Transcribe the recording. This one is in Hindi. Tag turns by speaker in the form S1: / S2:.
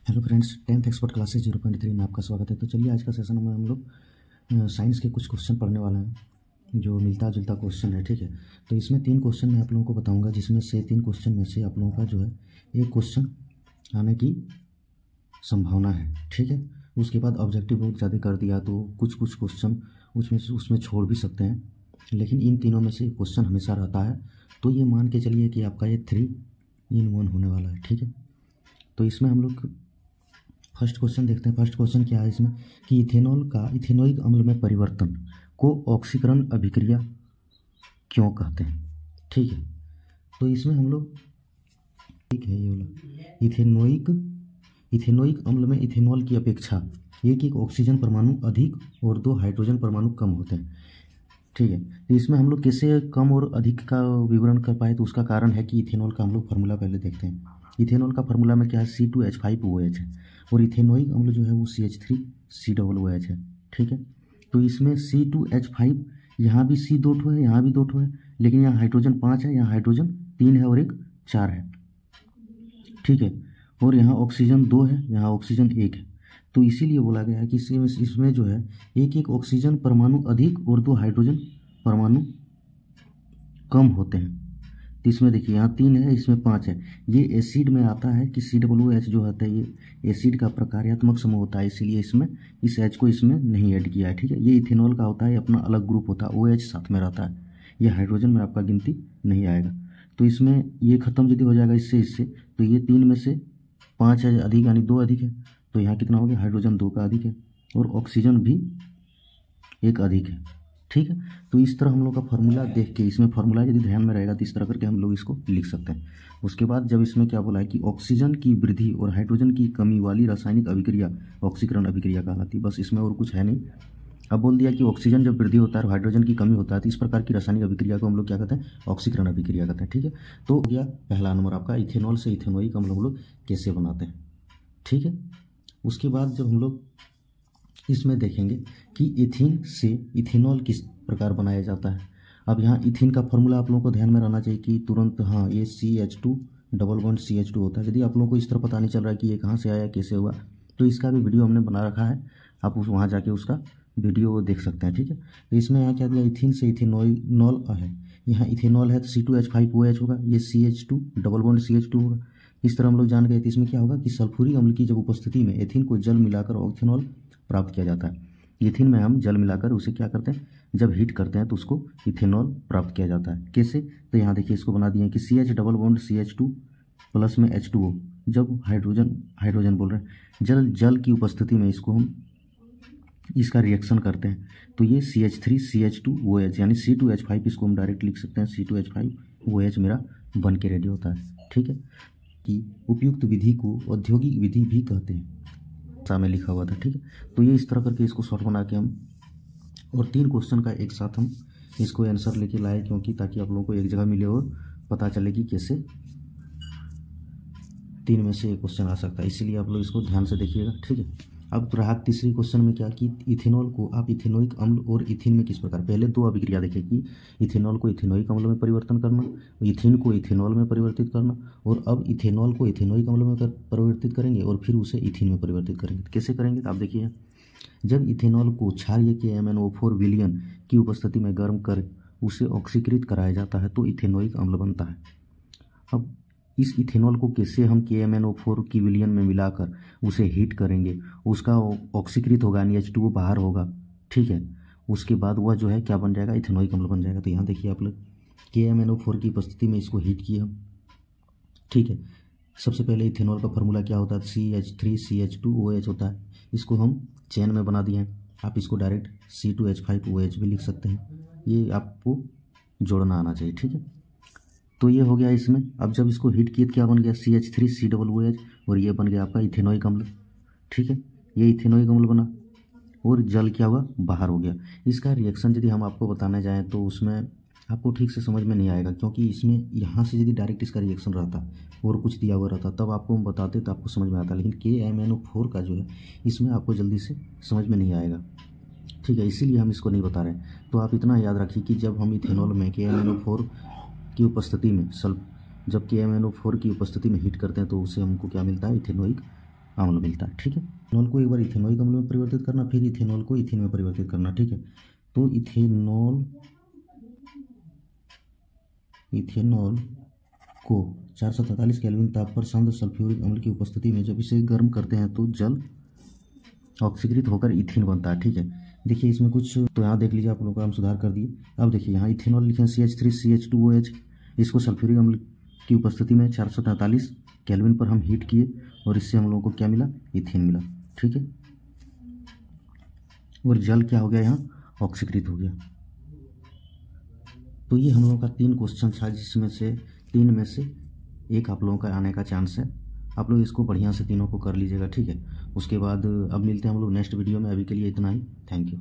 S1: Hello friends, 10th expert classes 0.3 में आपका स्वागत है। तो चलिए आज का सेशन में हम लोग साइंस के कुछ क्वेश्चन पढ़ने वाले हैं जो मिलता जुलता क्वेश्चन है। ठीक है, तो इसमें 3 क्वेश्चन मैं आप लोगों को बताऊंगा, जिसमें से 3 क्वेश्चन में से आप लोगों का जो है एक क्वेश्चन आने की संभावना है। ठीक है, उसके बाद ऑब्जेक्टिव बहुत ज़्यादा कर दिया तो कुछ क्वेश्चन उसमें छोड़ भी सकते हैं, लेकिन इन तीनों में से क्वेश्चन हमेशा रहता है। तो ये मान के चलिए कि आपका ये 3 in 1 होने वाला है। ठीक है, तो इसमें हम लोग फर्स्ट क्वेश्चन देखते हैं। फर्स्ट क्वेश्चन क्या है इसमें कि इथेनॉल का इथेनोइक अम्ल में परिवर्तन को ऑक्सीकरण अभिक्रिया क्यों कहते हैं। ठीक है, तो इसमें हम लोग ठीक है ये वाला इथेनोइक अम्ल में इथेनॉल की अपेक्षा एक ऑक्सीजन परमाणु अधिक और 2 हाइड्रोजन परमाणु कम होते हैं। ठीक है, तो इसमें हम लोग कैसे कम और अधिक का विवरण कर पाए, तो उसका कारण है कि इथेनॉल का हम लोग फार्मूला पहले देखते हैं। इथेनॉल का फार्मूला में क्या है, C2H5OH है, और इथेनोइक अम्ल जो है वो CH3COOH है। ठीक है, तो इसमें C2H5 यहाँ भी C 2 ठो है, यहाँ भी 2 ठो है, लेकिन यहाँ हाइड्रोजन 5 है, यहाँ हाइड्रोजन 3 है और एक 4 है। ठीक है, और यहाँ ऑक्सीजन 2 है, यहाँ ऑक्सीजन 1 है। तो इसीलिए बोला गया है कि इसमें जो है एक ऑक्सीजन परमाणु अधिक और 2 हाइड्रोजन परमाणु कम होते हैं। तो इसमें देखिए यहाँ 3 है, इसमें 5 है। ये एसिड में आता है कि COOH जो होता है ये एसिड का प्रकार्यात्मक समूह होता है, इसीलिए इसमें इस H को इसमें नहीं ऐड किया है। ठीक है, ये इथेनॉल का होता है, अपना अलग ग्रुप होता है, OH साथ में रहता है, ये हाइड्रोजन में आपका गिनती नहीं आएगा। तो इसमें ये खत्म यदि हो जाएगा इससे तो ये 3 में से 5 है अधिक, यानी 2 अधिक है, तो यहाँ कितना हो गया, हाइड्रोजन 2 का अधिक है और ऑक्सीजन भी 1 अधिक है। ठीक है, तो इस तरह हम लोग का फार्मूला देख के, इसमें फार्मूला यदि ध्यान में रहेगा तो इस तरह करके हम लोग इसको लिख सकते हैं। उसके बाद जब इसमें क्या बोला है कि ऑक्सीजन की वृद्धि और हाइड्रोजन की कमी वाली रासायनिक अभिक्रिया ऑक्सीकरण अभिक्रिया कहलाती है। बस इसमें और कुछ है नहीं। अब बोल दिया कि ऑक्सीजन जब वृद्धि होता है और हाइड्रोजन की कमी होता है तो इस प्रकार की रासायनिक अभिक्रिया को हम लोग क्या कहते हैं, ऑक्सीकरण अभिक्रिया कहते हैं। ठीक है, तो हो गया पहला नंबर आपका, इथेनॉल से इथेनोइक अम्ल हम लोग कैसे बनाते हैं। ठीक है, उसके बाद जब हम लोग इसमें देखेंगे कि इथिन से इथेनॉल किस प्रकार बनाया जाता है। अब यहाँ इथिन का फॉर्मूला आप लोगों को ध्यान में रहना चाहिए कि तुरंत हाँ ये CH2 डबल बॉन्ड CH2 होता है। यदि आप लोगों को इस तरह पता नहीं चल रहा है कि ये कहाँ से आया कैसे हुआ, तो इसका भी वीडियो हमने बना रखा है, आप वहाँ जाके उसका वीडियो देख सकते हैं। ठीक है, तो इसमें यहाँ क्या दिया, इथिन से इथेनॉल है, यहाँ इथेनॉल है तो C2H5OH होगा, ये CH2 डबल बॉन्ड CH2 होगा। इस तरह हम लोग जान गए। तो इसमें क्या होगा कि सल्फ्यूरिक अम्ल की जब उपस्थिति में एथिन को जल मिलाकर इथेनॉल प्राप्त किया जाता है। इथिन में हम जल मिलाकर उसे क्या करते हैं, जब हीट करते हैं तो उसको इथेनॉल प्राप्त किया जाता है। कैसे, तो यहाँ देखिए इसको बना दिए कि CH double bond CH2 plus में H2O, जब हाइड्रोजन बोल रहे हैं, जल की उपस्थिति में इसको हम इसका रिएक्शन करते हैं तो ये CH3CH2OH यानी C2H5, इसको हम डायरेक्ट लिख सकते हैं C2H5OH मेरा बन के रेडी होता है। ठीक है, कि उपयुक्त विधि को औद्योगिक विधि भी कहते हैं, में लिखा हुआ था। ठीक है, तो ये इस तरह करके इसको शॉर्ट बना के हम और 3 क्वेश्चन का एक साथ हम इसको आंसर लेके लाए, क्योंकि ताकि आप लोगों को एक जगह मिले और पता चले कि कैसे 3 में से एक क्वेश्चन आ सकता है, इसीलिए आप लोग इसको ध्यान से देखिएगा। ठीक है, अब रहा तीसरी क्वेश्चन में क्या कि इथेनॉल को आप इथेनोइक अम्ल और इथिन में किस प्रकार, पहले 2 अभिक्रिया देखें कि इथेनॉल को इथेनोइक अम्ल में परिवर्तन करना, इथिन को इथेनॉल में परिवर्तित करना, और अब इथेनॉल को इथेनोइक अम्ल में परिवर्तित करेंगे और फिर उसे इथिन में परिवर्तित करेंगे। तो कैसे करेंगे, तो आप देखिए, जब इथेनॉल को क्षारीय KMnO4 विलयन की उपस्थिति में गर्म कर उसे ऑक्सीकृत कराया जाता है तो इथेनोइक अम्ल बनता है। अब इस इथेनॉल को कैसे हम KMnO4 की विलयन में मिलाकर उसे हीट करेंगे, उसका ऑक्सीकृत होगा, यानी H2O बाहर होगा। ठीक है, उसके बाद वह जो है क्या बन जाएगा, इथेनोइक अम्ल बन जाएगा। तो यहाँ देखिए आप लोग KMnO4 की उपस्थिति में इसको हीट किए हम। ठीक है, सबसे पहले इथेनॉल का फार्मूला क्या होता है, CH3CH2OH होता है, इसको हम चेन में बना दिए हैं। आप इसको डायरेक्ट C2H5OH भी लिख सकते हैं, ये आपको जोड़ना आना चाहिए। ठीक है, तो ये हो गया इसमें। अब जब इसको हीट किए क्या बन गया, CH3COOH, और ये बन गया आपका इथेनोइक अम्ल। ठीक है, ये इथेनोइक अम्ल बना और जल क्या हुआ, बाहर हो गया। इसका रिएक्शन यदि हम आपको बताने जाएँ तो उसमें आपको ठीक से समझ में नहीं आएगा, क्योंकि इसमें यहाँ से यदि डायरेक्ट इसका रिएक्शन रहता और कुछ दिया हुआ रहता तब आपको हम बताते तो आपको समझ में आता, लेकिन KMnO4 का जो है इसमें आपको जल्दी से समझ में नहीं आएगा। ठीक है, इसीलिए हम इसको नहीं बता रहे। तो आप इतना याद रखिए कि जब हम इथेनॉल में KMnO4 की उपस्थिति में जब KMnO4 की उपस्थिति में हीट करते हैं तो उसे हमको क्या मिलता है, इथेनोइक अम्ल मिलता है। ठीक है, इथेनॉल को एक बार इथेनॉइक अम्ल में परिवर्तित करना, फिर इथेनॉल को इथेन में परिवर्तित करना। ठीक है, तो इथेनॉल को 443 केल्विन ताप पर सांद्र सल्फ्यूरिक अम्ल की उपस्थिति में जब इसे गर्म करते हैं तो जल ऑक्सीकृत होकर इथीन बनता है। ठीक है, देखिए इसमें कुछ तो यहाँ देख लीजिए, आप लोगों का हम सुधार कर दिए। अब देखिए यहाँ इथेनॉल लिखे हैं CH3CH2OH, इसको सल्फ्यूरिक अम्ल की उपस्थिति में 443 केल्विन पर हम हीट किए और इससे हम लोगों को क्या मिला, इथेन मिला। ठीक है, और जल क्या हो गया, यहाँ ऑक्सीकृत हो गया। तो ये हम लोगों का 3 क्वेश्चन था, जिसमें से 3 में से एक आप लोगों का आने का चांस है। आप लोग इसको बढ़िया से तीनों को कर लीजिएगा। ठीक है, उसके बाद अब मिलते हैं हम लोग नेक्स्ट वीडियो में। अभी के लिए इतना ही, थैंक यू।